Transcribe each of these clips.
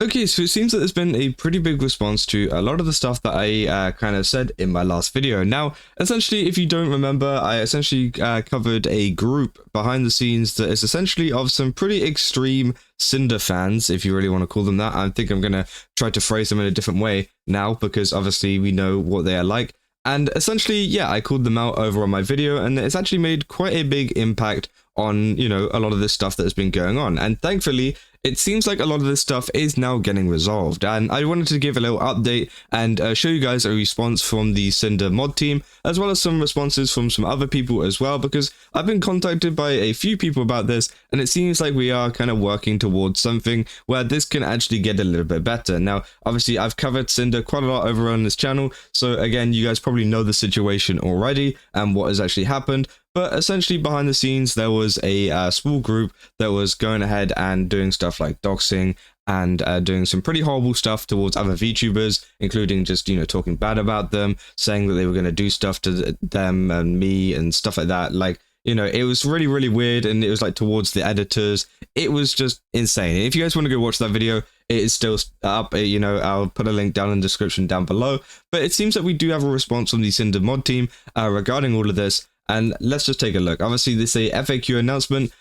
Okay, so it seems that there's been a pretty big response to a lot of the stuff that I kind of said in my last video. Now, essentially, if you don't remember, I essentially covered a group behind the scenes that is essentially of some pretty extreme Cinder fans, if you really want to call them that. I think I'm going to try to phrase them in a different way now, because obviously we know what they are like. And essentially, yeah, I called them out over on my video, and it's actually made quite a big impact on, you know, a lot of this stuff that has been going on. And thankfully, it seems like a lot of this stuff is now getting resolved, and I wanted to give a little update and show you guys a response from the Sinder mod team, as well as some responses from some other people as well, because I've been contacted by a few people about this, and it seems like we are kind of working towards something where this can actually get a little bit better. Now, obviously, I've covered Sinder quite a lot over on this channel, so again, you guys probably know the situation already and what has actually happened. But essentially, behind the scenes, there was a small group that was going ahead and doing stuff like doxing and doing some pretty horrible stuff towards other VTubers, including just, you know, talking bad about them, saying that they were going to do stuff to them and me and stuff like that. Like, you know, it was really, really weird, and it was like towards the editors. It was just insane. And if you guys want to go watch that video, it is still up. You know, I'll put a link down in the description down below. But it seems that we do have a response from the Cinder mod team regarding all of this. And let's just take a look. Obviously, this is a FAQ announcement.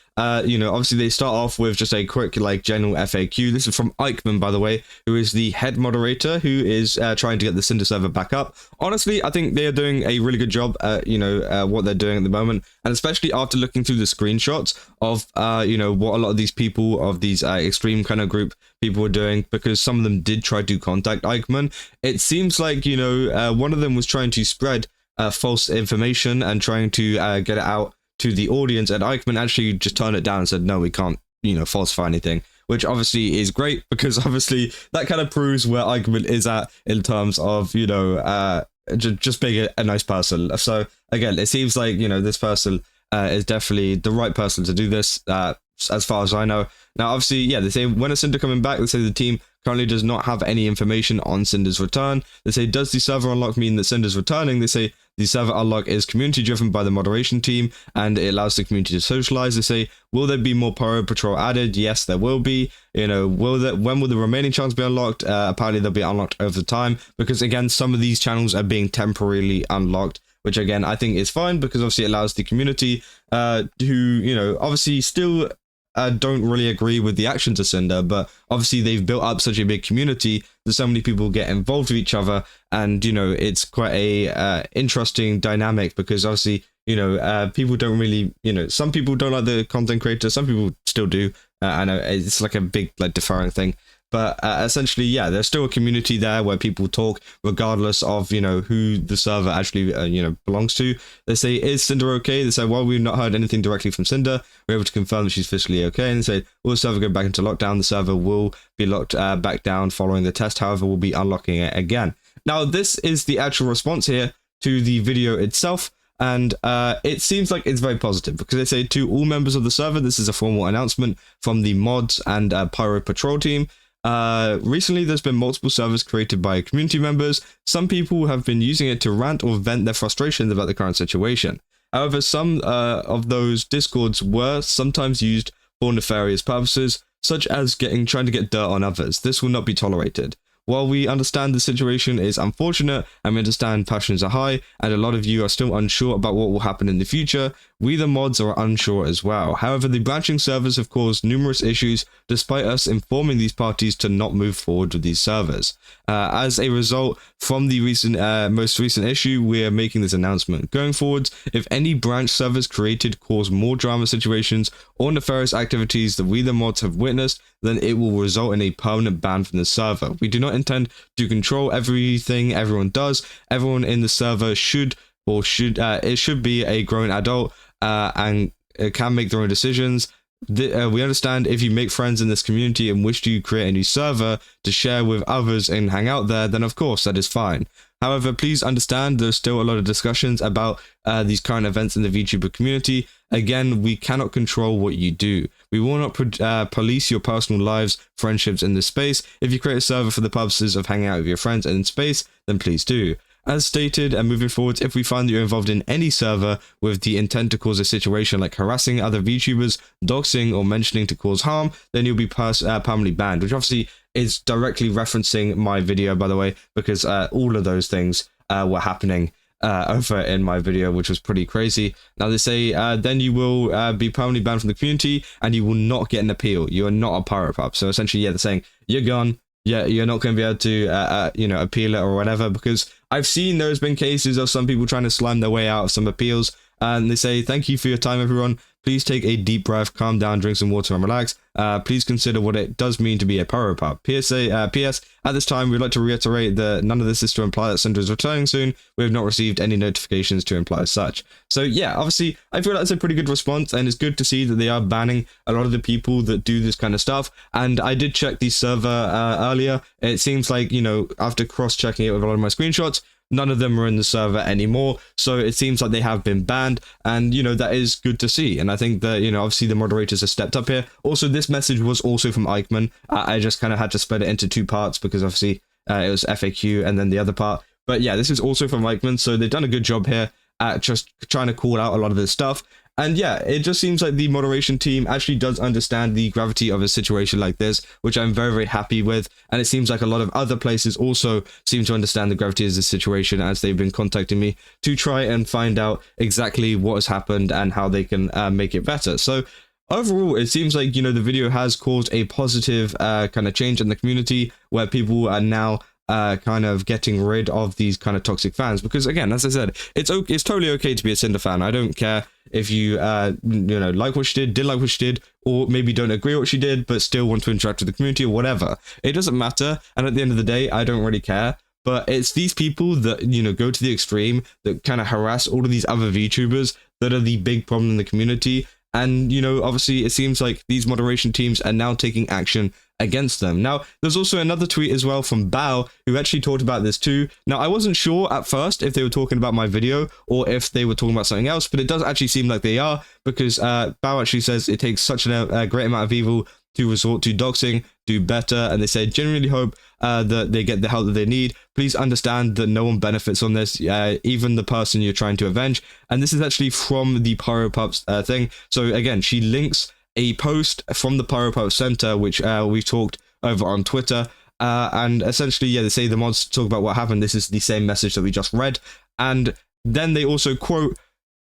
You know, obviously they start off with just a quick, like, general FAQ. This is from Eichmann, by the way, who is the head moderator, who is trying to get the Cinder server back up. Honestly, I think they are doing a really good job at, you know, what they're doing at the moment. And especially after looking through the screenshots of, you know, what a lot of these people of these extreme kind of group people were doing, because some of them did try to contact Eichmann. It seems like, you know, one of them was trying to spread false information and trying to get it out to the audience, and Eichmann actually just turned it down and said, no, we can't, you know, falsify anything, which obviously is great, because obviously that kind of proves where Eichmann is at in terms of, you know, just being a nice person. So again, it seems like, you know, this person is definitely the right person to do this, as far as I know. Now, obviously, yeah, they say, when is Cinder coming back? They say the team currently does not have any information on Cinder's return. They say, does the server unlock mean that Cinder's returning? They say the server unlock is community driven by the moderation team, and it allows the community to socialize. They say, will there be more Pyro Patrol added? Yes, there will be. You know, when will the remaining channels be unlocked? Apparently they'll be unlocked over time, because again, some of these channels are being temporarily unlocked, which again, I think is fine, because obviously it allows the community who, you know, obviously still don't really agree with the actions of Cinder, but obviously they've built up such a big community that so many people get involved with each other, and, you know, it's quite a interesting dynamic, because obviously, you know, people don't really, you know, some people don't like the content creator, some people still do. I know it's like a big, like, differing thing. But essentially, yeah, there's still a community there where people talk regardless of, you know, who the server actually, you know, belongs to. They say, is Cinder okay? They say, well, we've not heard anything directly from Cinder. We're able to confirm that she's physically okay. And they say, will the server go back into lockdown? The server will be locked back down following the test. However, we'll be unlocking it again. Now, this is the actual response here to the video itself. And it seems like it's very positive, because they say, to all members of the server, this is a formal announcement from the mods and Pyro Patrol team. Recently, there's been multiple servers created by community members. Some people have been using it to rant or vent their frustrations about the current situation. However, some of those discords were sometimes used for nefarious purposes, such as trying to get dirt on others. This will not be tolerated. While we understand the situation is unfortunate, and we understand passions are high, and a lot of you are still unsure about what will happen in the future, we the mods are unsure as well. However, the branching servers have caused numerous issues, despite us informing these parties to not move forward with these servers. As a result, from the most recent issue, we are making this announcement. Going forwards, if any branch servers created cause more drama situations or nefarious activities that we the mods have witnessed, then it will result in a permanent ban from the server. We do not intend to control everything everyone does. Everyone in the server should be a grown adult and can make their own decisions. We understand if you make friends in this community and wish to create a new server to share with others and hang out there, then of course that is fine. However, please understand there's still a lot of discussions about these current events in the VTuber community. Again, we cannot control what you do. We will not police your personal lives, friendships in this space. If you create a server for the purposes of hanging out with your friends in space, then please do. As stated, and moving forward, if we find that you're involved in any server with the intent to cause a situation like harassing other VTubers, doxing, or mentioning to cause harm, then you'll be permanently banned, which obviously is directly referencing my video, by the way, because all of those things were happening over in my video, which was pretty crazy. Now they say then you will be permanently banned from the community and you will not get an appeal. You are not a pirate pup. So essentially, yeah, they're saying you're gone. Yeah, you're not going to be able to you know, appeal it or whatever, because I've seen there's been cases of some people trying to slime their way out of some appeals, and they say, thank you for your time, everyone. Please take a deep breath, calm down, drink some water, and relax. Please consider what it does mean to be a pirate pup. PSA, PS, at this time, we'd like to reiterate that none of this is to imply that Sinder is returning soon. We have not received any notifications to imply such. So yeah, obviously, I feel that's a pretty good response, and it's good to see that they are banning a lot of the people that do this kind of stuff. And I did check the server earlier. It seems like, you know, after cross-checking it with a lot of my screenshots, none of them are in the server anymore, so it seems like they have been banned, and, you know, that is good to see. And I think that, you know, obviously the moderators have stepped up here. Also, this message was also from Eichmann. I just kind of had to split it into two parts because obviously it was FAQ and then the other part. But yeah, this is also from Eichmann, so they've done a good job here at just trying to call out a lot of this stuff. And yeah, it just seems like the moderation team actually does understand the gravity of a situation like this, which I'm very, very happy with. And it seems like a lot of other places also seem to understand the gravity of this situation, as they've been contacting me to try and find out exactly what has happened and how they can make it better. So overall, it seems like, you know, the video has caused a positive kind of change in the community, where people are now kind of getting rid of these kind of toxic fans. Because again, as I said, it's totally okay to be a Sinder fan. I don't care if you you know, like what she did like what she did, or maybe don't agree with what she did but still want to interact with the community or whatever. It doesn't matter, and at the end of the day, I don't really care. But it's these people that, you know, go to the extreme, that kind of harass all of these other VTubers, that are the big problem in the community. And, you know, obviously it seems like these moderation teams are now taking action against them. Now, there's also another tweet as well from Bao, who actually talked about this too. Now, I wasn't sure at first if they were talking about my video or if they were talking about something else, but it does actually seem like they are, because Bao actually says it takes such a great amount of evil to resort to doxing, do better, and they say, genuinely hope that they get the help that they need. Please understand that no one benefits on this, even the person you're trying to avenge. And this is actually from the Pyro Pups thing. So again, she links a post from the Pyro Pups Center, which we talked over on Twitter. And essentially, yeah, they say the mods talk about what happened. This is the same message that we just read. And then they also quote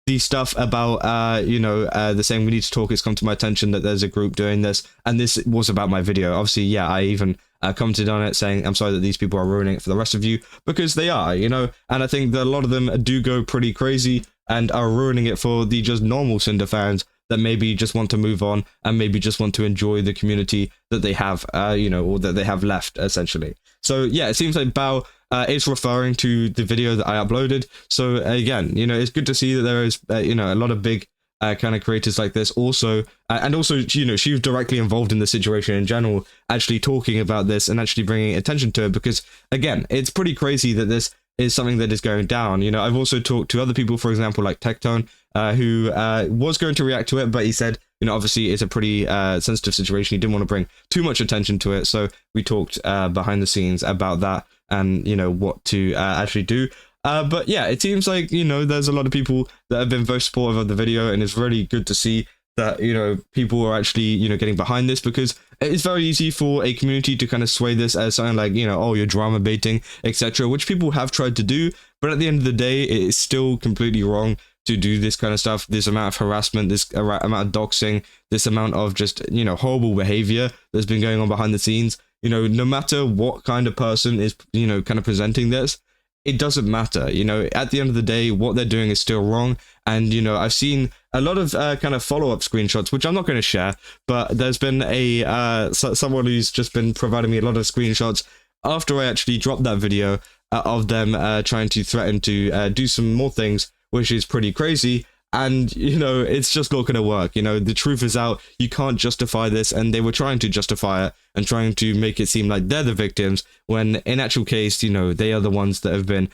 the stuff about, you know, the saying, we need to talk, it's come to my attention that there's a group doing this, and this was about my video. Obviously, yeah, I even commented on it saying, I'm sorry that these people are ruining it for the rest of you, because they are, you know, and I think that a lot of them do go pretty crazy and are ruining it for the just normal Sinder fans that maybe just want to move on and maybe just want to enjoy the community that they have, you know, or that they have left, essentially. So yeah, it seems like Bao is referring to the video that I uploaded. So again, you know, it's good to see that there is, you know, a lot of big kind of creators like this also, and also, you know, she was directly involved in the situation in general, actually talking about this and actually bringing attention to it, because again, it's pretty crazy that this is something that is going down. You know, I've also talked to other people, for example, like Tectone, who was going to react to it, but he said, you know, obviously it's a pretty sensitive situation. He didn't want to bring too much attention to it. So we talked behind the scenes about that and, you know, what to actually do. But yeah, it seems like, you know, there's a lot of people that have been very supportive of the video, and it's really good to see that, you know, people are actually, you know, getting behind this, because it's very easy for a community to kind of sway this as something like, you know, oh, you're drama baiting, etc., which people have tried to do. But at the end of the day, it is still completely wrong to do this kind of stuff, this amount of harassment, this amount of doxing, this amount of just, you know, horrible behavior that's been going on behind the scenes. You know, no matter what kind of person is, you know, kind of presenting this, it doesn't matter. You know, at the end of the day, what they're doing is still wrong. And, you know, I've seen a lot of kind of follow-up screenshots, which I'm not going to share, but there's been a someone who's just been providing me a lot of screenshots after I actually dropped that video of them trying to threaten to do some more things, which is pretty crazy. And, you know, it's just not going to work. You know, the truth is out. You can't justify this. And they were trying to justify it and trying to make it seem like they're the victims, when in actual case, you know, they are the ones that have been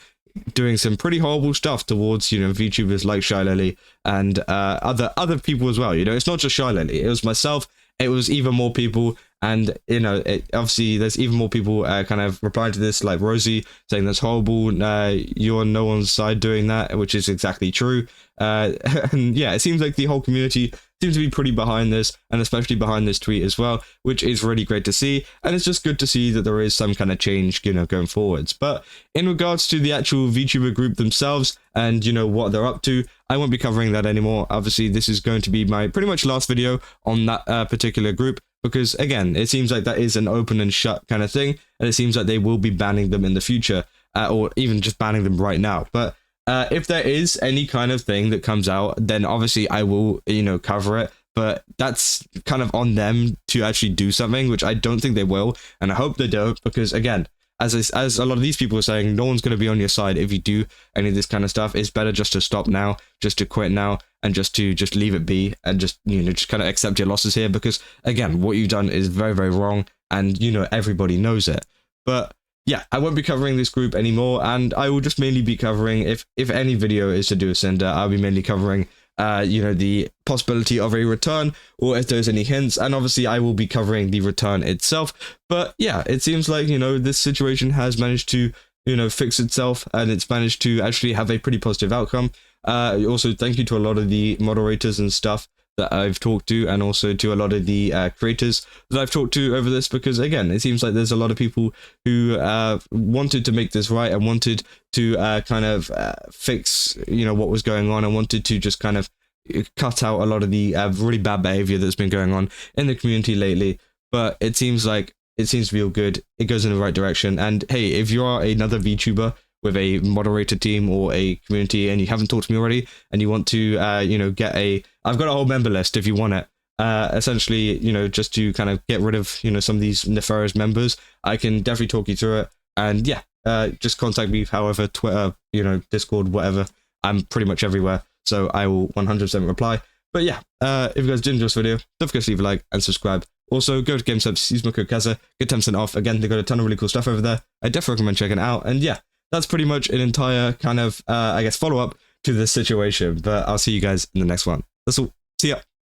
doing some pretty horrible stuff towards, you know, VTubers like Shylily and other people as well. You know, it's not just Shylily. It was myself. It was even more people. And, you know, obviously there's even more people kind of replying to this, like Rosie saying that's horrible. You're on no one's side doing that, which is exactly true. And yeah, it seems like the whole community seem to be pretty behind this, and especially behind this tweet as well, which is really great to see. And it's just good to see that there is some kind of change, you know, going forwards. But in regards to the actual VTuber group themselves and, you know, what they're up to, I won't be covering that anymore. Obviously, this is going to be my pretty much last video on that particular group, because again, it seems like that is an open and shut kind of thing, and it seems like they will be banning them in the future, or even just banning them right now. But if there is any kind of thing that comes out, then obviously I will, you know, cover it. But that's kind of on them to actually do something, which I don't think they will, and I hope they don't, because again, as a lot of these people are saying, no one's going to be on your side if you do any of this kind of stuff. It's better just to stop now, just to quit now, and just leave it be, and just, you know, just kind of accept your losses here, because again, what you've done is very, very wrong, and, you know, everybody knows it. But yeah, I won't be covering this group anymore, and I will just mainly be covering, if any video is to do with Sinder, I'll be mainly covering you know, the possibility of a return, or if there's any hints, and obviously I will be covering the return itself. But yeah, it seems like, you know, this situation has managed to, you know, fix itself, and it's managed to actually have a pretty positive outcome. Also, thank you to a lot of the moderators and stuff that I've talked to, and also to a lot of the creators that I've talked to over this, because again, it seems like there's a lot of people who wanted to make this right, and wanted to kind of fix, you know, what was going on, and wanted to just kind of cut out a lot of the really bad behavior that's been going on in the community lately. But it seems like it seems to be all good. It goes in the right direction. And hey, if you are another VTuber with a moderator team or a community, and you haven't talked to me already, and you want to, you know, get I've got a whole member list if you want it. Essentially, you know, just to kind of get rid of, you know, some of these nefarious members, I can definitely talk you through it. And yeah, just contact me, however, Twitter, you know, Discord, whatever. I'm pretty much everywhere, so I will 100% reply. But yeah, if you guys did enjoy this video, don't forget to leave a like and subscribe. Also, go to GameSubs, use my code Kaza, get 10% off. Again, they got a ton of really cool stuff over there. I definitely recommend checking it out. And yeah, that's pretty much an entire kind of, I guess, follow-up to this situation. But I'll see you guys in the next one. That's all. See ya.